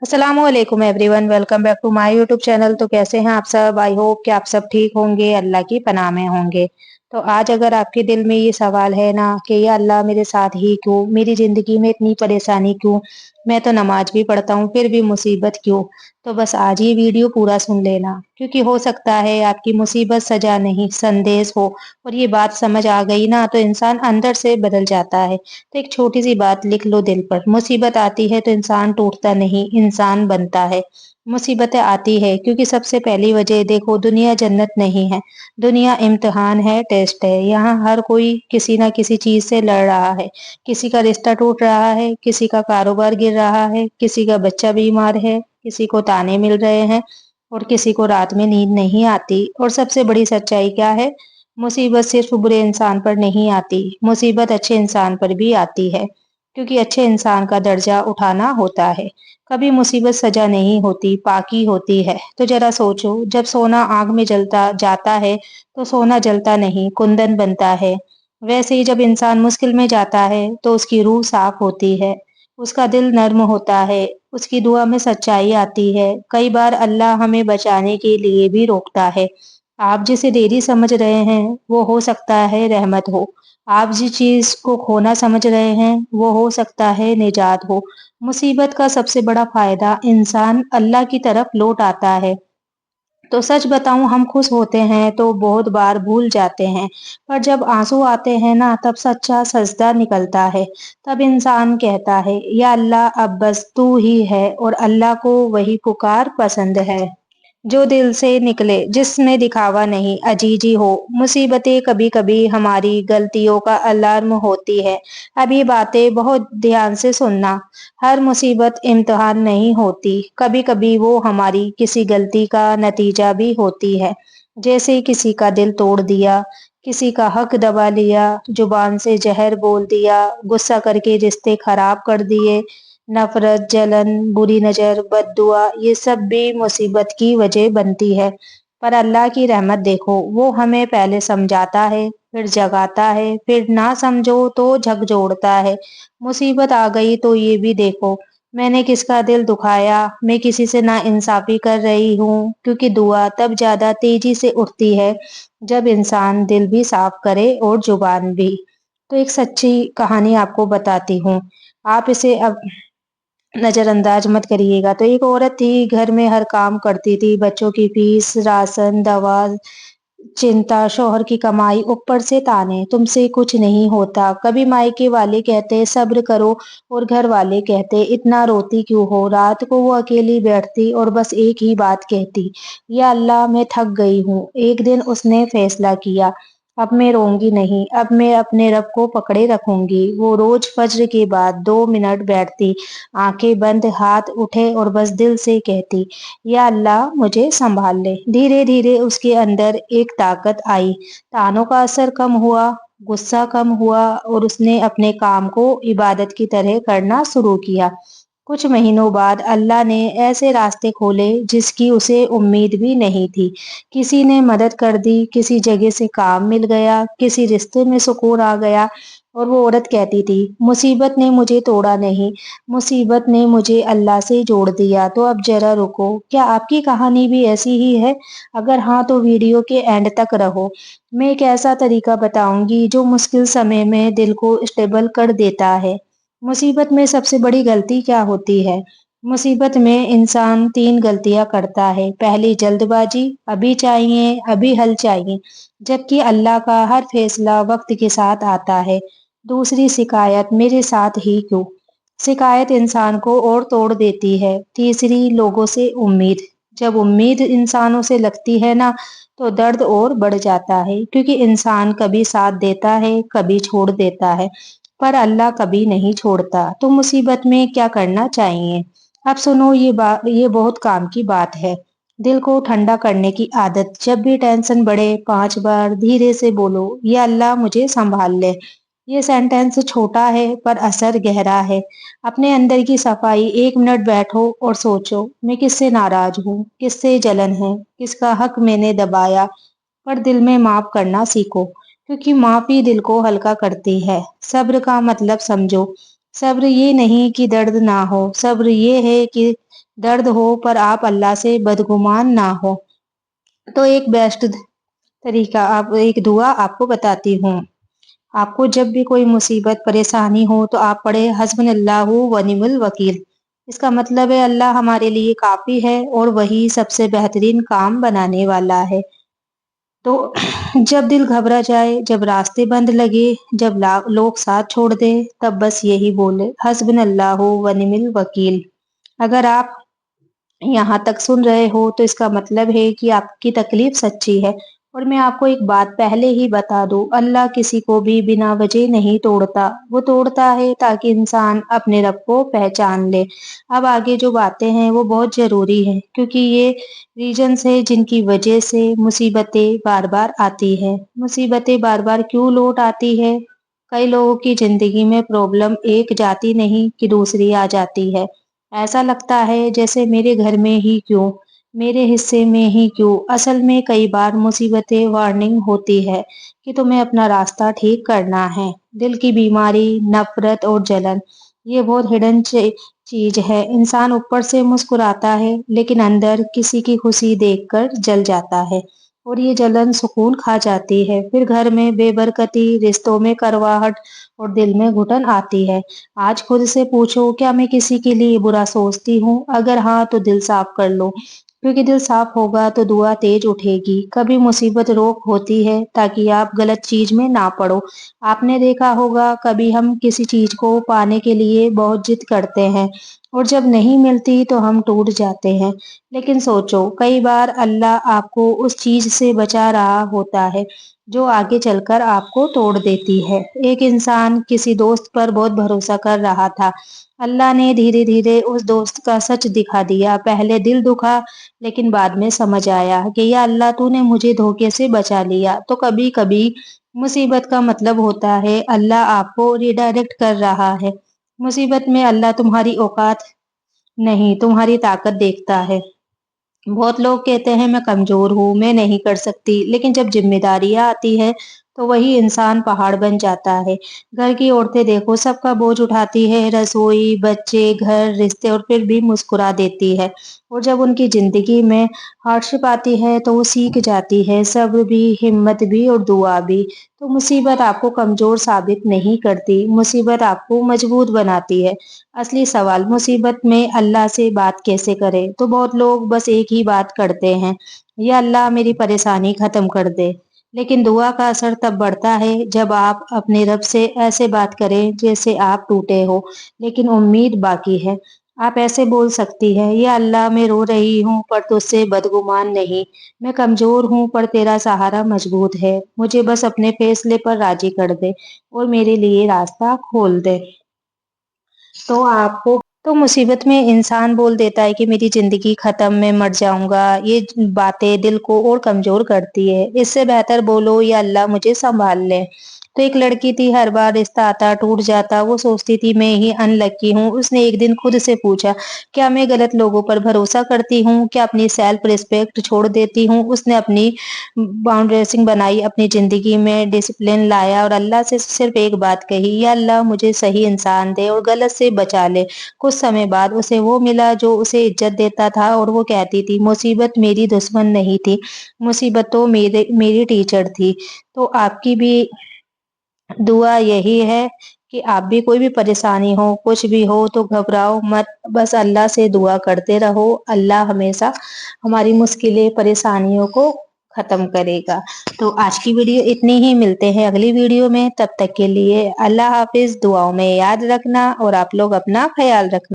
अस्सलामुअलैकुम everyone, welcome back to my YouTube channel. तो कैसे हैं आप सब? आई होप कि आप सब ठीक होंगे, अल्लाह की पनाह में होंगे। तो आज अगर आपके दिल में ये सवाल है ना कि या अल्लाह मेरे साथ ही क्यों, मेरी जिंदगी में इतनी परेशानी क्यों, मैं तो नमाज भी पढ़ता हूँ फिर भी मुसीबत क्यों, तो बस आज ये वीडियो पूरा सुन लेना, क्योंकि हो सकता है आपकी मुसीबत सजा नहीं संदेश हो। और ये बात समझ आ गई ना तो इंसान अंदर से बदल जाता है। तो एक छोटी सी बात लिख लो दिल पर, मुसीबत आती है तो इंसान टूटता नहीं, इंसान बनता है। मुसीबतें आती है क्योंकि सबसे पहली वजह देखो, दुनिया जन्नत नहीं है, दुनिया इम्तिहान है, टेस्ट है। यहाँ हर कोई किसी ना किसी चीज से लड़ रहा है। किसी का रिश्ता टूट रहा है, किसी का कारोबार गिर रहा है, किसी का बच्चा बीमार है, किसी को ताने मिल रहे हैं, और किसी को रात में नींद नहीं आती। और सबसे बड़ी सच्चाई क्या है? मुसीबत सिर्फ बुरे इंसान पर नहीं आती, मुसीबत अच्छे इंसान पर भी आती है, क्योंकि अच्छे इंसान का दर्जा उठाना होता है। कभी मुसीबत सजा नहीं होती, पाकी होती है। तो जरा सोचो, जब सोना आग में जलता जाता है तो सोना जलता नहीं, कुंदन बनता है। वैसे ही जब इंसान मुश्किल में जाता है तो उसकी रूह साफ होती है, उसका दिल नर्म होता है, उसकी दुआ में सच्चाई आती है। कई बार अल्लाह हमें बचाने के लिए भी रोकता है। आप जिसे देरी समझ रहे हैं वो हो सकता है रहमत हो। आप जिस चीज को खोना समझ रहे हैं वो हो सकता है निजात हो। मुसीबत का सबसे बड़ा फायदा इंसान अल्लाह की तरफ लौट आता है। तो सच बताऊं, हम खुश होते हैं तो बहुत बार भूल जाते हैं, पर जब आंसू आते हैं ना तब सच्चा सजदा निकलता है। तब इंसान कहता है या अल्लाह अब बस तू ही है, और अल्लाह को वही पुकार पसंद है जो दिल से निकले, जिसमें दिखावा नहीं, अजीजी हो। मुसीबतें कभी कभी हमारी गलतियों का अलार्म होती है। अब ये बातें बहुत ध्यान से सुनना। हर मुसीबत इम्तिहान नहीं होती, कभी कभी वो हमारी किसी गलती का नतीजा भी होती है। जैसे किसी का दिल तोड़ दिया, किसी का हक दबा लिया, जुबान से जहर बोल दिया, गुस्सा करके रिश्ते खराब कर दिए, नफरत, जलन, बुरी नजर, बद्दुआ, ये सब भी मुसीबत की वजह बनती है। पर अल्लाह की रहमत देखो, वो हमें पहले समझाता है, फिर जगाता है, फिर ना समझो तो झकझोरता है। मुसीबत आ गई तो ये भी देखो, मैंने किसका दिल दुखाया, मैं किसी से ना इंसाफी कर रही हूँ, क्योंकि दुआ तब ज्यादा तेजी से उठती है जब इंसान दिल भी साफ करे और जुबान भी। तो एक सच्ची कहानी आपको बताती हूँ, आप इसे अब नजरअंदाज मत करिएगा। तो एक औरत थी, घर में हर काम करती थी, बच्चों की फीस, राशन, दवा, चिंता, शौहर की कमाई, ऊपर से ताने तुमसे कुछ नहीं होता। कभी मायके वाले कहते सब्र करो, और घर वाले कहते इतना रोती क्यों हो। रात को वो अकेली बैठती और बस एक ही बात कहती, या अल्लाह मैं थक गई हूँ। एक दिन उसने फैसला किया, अब मैं रोऊंगी नहीं, अब मैं अपने रब को पकड़े रखूंगी। वो रोज फज्र के बाद 2 मिनट बैठती, आंखें बंद, हाथ उठे, और बस दिल से कहती, या अल्लाह मुझे संभाल ले। धीरे धीरे उसके अंदर एक ताकत आई, तानों का असर कम हुआ, गुस्सा कम हुआ, और उसने अपने काम को इबादत की तरह करना शुरू किया। कुछ महीनों बाद अल्लाह ने ऐसे रास्ते खोले जिसकी उसे उम्मीद भी नहीं थी। किसी ने मदद कर दी, किसी जगह से काम मिल गया, किसी रिश्ते में सुकून आ गया। और वो औरत कहती थी, मुसीबत ने मुझे तोड़ा नहीं, मुसीबत ने मुझे अल्लाह से जोड़ दिया। तो अब जरा रुको, क्या आपकी कहानी भी ऐसी ही है? अगर हाँ तो वीडियो के एंड तक रहो। मैं एक ऐसा तरीका बताऊंगी जो मुश्किल समय में दिल को स्टेबल कर देता है। मुसीबत में सबसे बड़ी गलती क्या होती है? मुसीबत में इंसान 3 गलतियां करता है। पहली जल्दबाजी, अभी चाहिए, अभी हल चाहिए, जबकि अल्लाह का हर फैसला वक्त के साथ आता है। दूसरी शिकायत, मेरे साथ ही क्यों, शिकायत इंसान को और तोड़ देती है। तीसरी लोगों से उम्मीद, जब उम्मीद इंसानों से लगती है ना तो दर्द और बढ़ जाता है, क्योंकि इंसान कभी साथ देता है, कभी छोड़ देता है, पर अल्लाह कभी नहीं छोड़ता। तो मुसीबत में क्या करना चाहिए? अब सुनो, ये बहुत काम की बात है। दिल को ठंडा करने की आदत, जब भी टेंशन बढ़े 5 बार धीरे से बोलो, या अल्लाह मुझे संभाल ले। ये सेंटेंस छोटा है पर असर गहरा है। अपने अंदर की सफाई, 1 मिनट बैठो और सोचो, मैं किससे नाराज हूँ, किससे जलन है, किसका हक मैंने दबाया। पर दिल में माफ करना सीखो, क्योंकि माफी दिल को हल्का करती है। सब्र का मतलब समझो, सब्र ये नहीं कि दर्द ना हो, सब्र ये है कि दर्द हो पर आप अल्लाह से बदगुमान ना हो। तो एक बेस्ट तरीका, आप एक दुआ आपको बताती हूँ। आपको जब भी कोई मुसीबत परेशानी हो तो आप पढ़े हस्बुनल्लाहु व निअमल वकील। इसका मतलब है अल्लाह हमारे लिए काफी है और वही सबसे बेहतरीन काम बनाने वाला है। तो जब दिल घबरा जाए, जब रास्ते बंद लगे, जब लोग साथ छोड़ दे, तब बस यही बोले हस्बुनल्लाहु व निअमल वकील। अगर आप यहाँ तक सुन रहे हो तो इसका मतलब है कि आपकी तकलीफ सच्ची है। और मैं आपको एक बात पहले ही बता दूं, अल्लाह किसी को भी बिना वजह नहीं तोड़ता। वो तोड़ता है ताकि इंसान अपने रब को पहचान ले। अब आगे जो बातें हैं वो बहुत जरूरी हैं, क्योंकि ये रीजंस है जिनकी वजह से मुसीबतें बार बार आती है। मुसीबतें बार बार क्यों लौट आती है? कई लोगों की जिंदगी में प्रॉब्लम एक जाती नहीं कि दूसरी आ जाती है। ऐसा लगता है जैसे मेरे घर में ही क्यों, मेरे हिस्से में ही क्यों। असल में कई बार मुसीबतें वार्निंग होती है कि तुम्हें अपना रास्ता ठीक करना है। दिल की बीमारी, नफरत और जलन, ये बहुत हिडन चीज है। इंसान ऊपर से मुस्कुराता है लेकिन अंदर किसी की खुशी देखकर जल जाता है, और ये जलन सुकून खा जाती है। फिर घर में बेबरकती, रिश्तों में करवाहट और दिल में घुटन आती है। आज खुद से पूछो, क्या मैं किसी के लिए बुरा सोचती हूँ? अगर हाँ तो दिल साफ कर लो, क्योंकि दिल साफ होगा तो दुआ तेज उठेगी। कभी मुसीबत रोक होती है ताकि आप गलत चीज में ना पड़ो। आपने देखा होगा कभी हम किसी चीज को पाने के लिए बहुत जिद करते हैं और जब नहीं मिलती तो हम टूट जाते हैं। लेकिन सोचो, कई बार अल्लाह आपको उस चीज से बचा रहा होता है जो आगे चलकर आपको तोड़ देती है। एक इंसान किसी दोस्त पर बहुत भरोसा कर रहा था। अल्लाह ने धीरे धीरे उस दोस्त का सच दिखा दिया। पहले दिल दुखा, लेकिन बाद में समझ आया कि या अल्लाह तूने मुझे धोखे से बचा लिया। तो कभी कभी मुसीबत का मतलब होता है अल्लाह आपको रिडायरेक्ट कर रहा है। मुसीबत में अल्लाह तुम्हारी औकात नहीं, तुम्हारी ताकत देखता है। बहुत लोग कहते हैं मैं कमजोर हूँ, मैं नहीं कर सकती, लेकिन जब जिम्मेदारियां आती है तो वही इंसान पहाड़ बन जाता है। घर की औरतें देखो, सबका बोझ उठाती है, रसोई, बच्चे, घर, रिश्ते, और फिर भी मुस्कुरा देती है। और जब उनकी जिंदगी में हार्डशिप आती है तो वो सीख जाती है सब्र भी, हिम्मत भी और दुआ भी। तो मुसीबत आपको कमजोर साबित नहीं करती, मुसीबत आपको मजबूत बनाती है। असली सवाल, मुसीबत में अल्लाह से बात कैसे करें? तो बहुत लोग बस एक ही बात करते हैं, या अल्लाह मेरी परेशानी खत्म कर दे। लेकिन दुआ का असर तब बढ़ता है जब आप अपने रब से ऐसे बात करें जैसे आप टूटे हो लेकिन उम्मीद बाकी है। आप ऐसे बोल सकती हैं, या अल्लाह मैं रो रही हूँ पर तुझसे बदगुमान नहीं, मैं कमजोर हूँ पर तेरा सहारा मजबूत है। मुझे बस अपने फैसले पर राजी कर दे और मेरे लिए रास्ता खोल दे। तो आपको तो मुसीबत में इंसान बोल देता है कि मेरी जिंदगी खत्म, मैं मर जाऊंगा। ये बातें दिल को और कमजोर करती है। इससे बेहतर बोलो या अल्लाह मुझे संभाल ले। तो एक लड़की थी, हर बार रिश्ता आता टूट जाता, वो सोचती थी मैं ही अनलकी हूँ। उसने एक दिन खुद से पूछा, क्या मैं गलत लोगों पर भरोसा करती हूँ? क्या अपनी सेल्फ रिस्पेक्ट छोड़ देती हूँ? उसने अपनी बाउंड्रेसिंग बनाई, अपनी जिंदगी में डिसिप्लिन लाया और अल्लाह से सिर्फ एक बात कही, या अल्लाह मुझे सही इंसान दे और गलत से बचा ले। कुछ समय बाद उसे वो मिला जो उसे इज्जत देता था, और वो कहती थी मुसीबत मेरी दुश्मन नहीं थी, मुसीबत तो मेरी टीचर थी। तो आपकी भी दुआ यही है कि आप भी कोई भी परेशानी हो, कुछ भी हो, तो घबराओ मत, बस अल्लाह से दुआ करते रहो। अल्लाह हमेशा हमारी मुश्किलें, परेशानियों को खत्म करेगा। तो आज की वीडियो इतनी ही, मिलते हैं अगली वीडियो में। तब तक के लिए अल्लाह हाफिज। दुआओं में याद रखना और आप लोग अपना ख्याल रखना।